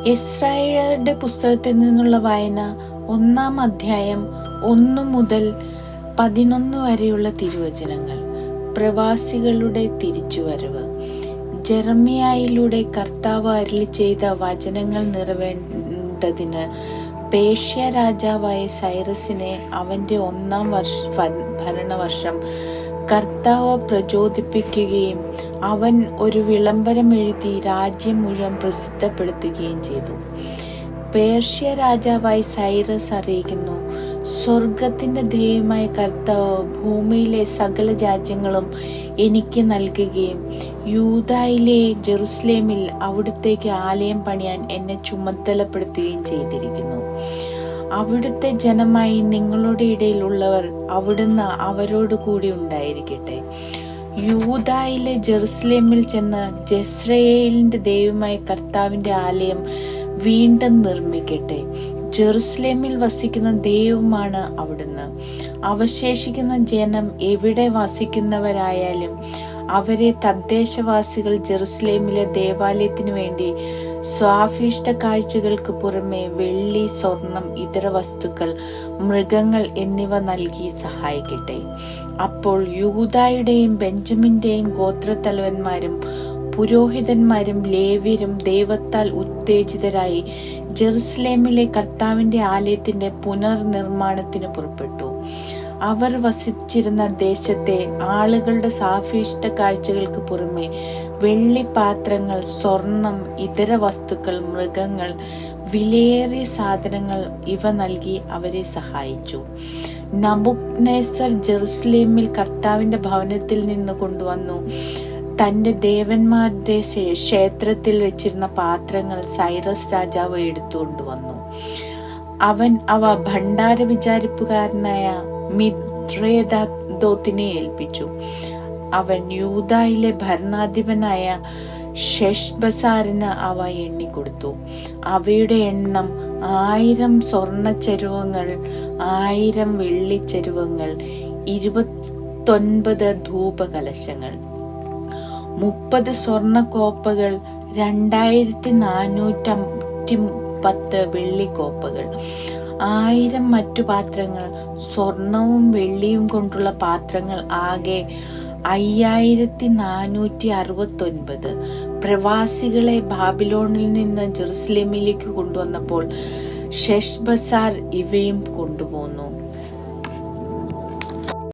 യെശയ്യായുടെ പുസ്തകത്തിൽ നിന്നുള്ള വായന 1-ാം അധ്യായം 1 മുതൽ 11 വരെയുള്ള തിരുവചനങ്ങൾ. പ്രവാസികളുടെ തിരിച്ചുവരവ്. ജെറമ്യായിലൂടെ കർത്താവ് അരുളിച്ചെയ്ത വചനങ്ങൾ നിറവേണ്ടതിന് പേർഷ്യ രാജാവായ സൈറസിനെ അവന്റെ 1-ാം ഭരണവർഷം കർത്താവ് പ്രചോദിപ്പിക്കുകയും അവൻ ഒരു വിളംബരം എഴുതി രാജ്യം മുഴുവൻ പ്രസിദ്ധപ്പെടുത്തുകയും ചെയ്തു. പേർഷ്യ രാജാവായി സൈറസ് അറിയിക്കുന്നു, സ്വർഗത്തിന്റെ ദൈവമായ കർത്താവ് ഭൂമിയിലെ സകല രാജ്യങ്ങളും എനിക്ക് നൽകുകയും യൂദായിലെ ജെറുസലേമിൽ അവിടുത്തേക്ക് ആലയം പണിയാൻ എന്നെ ചുമതലപ്പെടുത്തുകയും ചെയ്തിരിക്കുന്നു. അവിടുത്തെ ജനമായി നിങ്ങളുടെ ഇടയിലുള്ളവർ അവിടുന്ന് അവരോട് കൂടി ഉണ്ടായിരിക്കട്ടെ. യൂദായിലെ ജെറുസലേമിൽ ചെന്ന് യിസ്രായേലിന്റെ ദൈവമായ കർത്താവിന്റെ ആലയം വീണ്ടും നിർമ്മിക്കട്ടെ. ജെറുസലേമിൽ വസിക്കുന്ന ദൈവമാണ് അവിടുന്ന്. അവശേഷിക്കുന്ന ജനം എവിടെ വസിക്കുന്നവരായാലും അവരെ തദ്ദേശവാസികൾ ജെറുസലേമിലെ ദേവാലയത്തിനു വേണ്ടി സ്വാഭിഷ്ട കാഴ്ചകൾക്ക് പുറമെ വെള്ളി, സ്വർണം, ഇതര വസ്തുക്കൾ, മൃഗങ്ങൾ എന്നിവ നൽകി സഹായിക്കട്ടെ. അപ്പോൾ യൂദായുടെയും ബെഞ്ചമിന്റെയും ഗോത്രത്തലവന്മാരും പുരോഹിതന്മാരും ലേവ്യരും ദൈവത്താൽ ഉത്തേജിതരായി ജെറുസലേമിലെ കർത്താവിന്റെ ആലയത്തിന്റെ പുനർനിർമ്മാണത്തിന് പുറപ്പെട്ടു. അവർ വസിച്ചിരുന്ന ദേശത്തെ ആളുകളുടെ സാഭിഷ്ട കാഴ്ചകൾക്ക് പുറമെ വെള്ളിപ്പാത്രങ്ങൾ, സ്വർണം, ഇതര വസ്തുക്കൾ, മൃഗങ്ങൾ, വിലയേറിയ സാധനങ്ങൾ ഇവ നൽകി അവരെ സഹായിച്ചു. നബൂഖദ്നേസർ ജെറുസലേമിൽ കർത്താവിന്റെ ഭവനത്തിൽ നിന്ന് കൊണ്ടുവന്നു തന്റെ ദേവന്മാരുടെ ക്ഷേത്രത്തിൽ വെച്ചിരുന്ന പാത്രങ്ങൾ സൈറസ് രാജാവ് എടുത്തുകൊണ്ടുവന്നു. അവൻ അവ ഭണ്ഡാര വിചാരിപ്പുകാരനായ മിത്രേദാത്തിനെ ഏൽപ്പിച്ചു. അവൻ യൂദായിലെ ഭരണാധിപനായ ഷെഷ്ബസാറിന് അവ എണ്ണിക്കൊടുത്തു. അവയുടെ എണ്ണം 1000 സ്വർണച്ചരുവങ്ങൾ, 1000 വെള്ളിച്ചരുവങ്ങൾ, 29 ധൂപകലശങ്ങൾ, 30 സ്വർണ കോപ്പകൾ, 2410 വെള്ളിക്കോപ്പകൾ, 1000 മറ്റു പാത്രങ്ങൾ. സ്വർണവും വെള്ളിയും കൊണ്ടുള്ള പാത്രങ്ങൾ ആകെ 5469. പ്രവാസികളെ ബാബിലോണിൽ നിന്ന് ജെറുസലേമിലേക്ക് കൊണ്ടുവന്നപ്പോൾ ഷെഷ്ബസാർ ഇവയും കൊണ്ടുപോന്നു.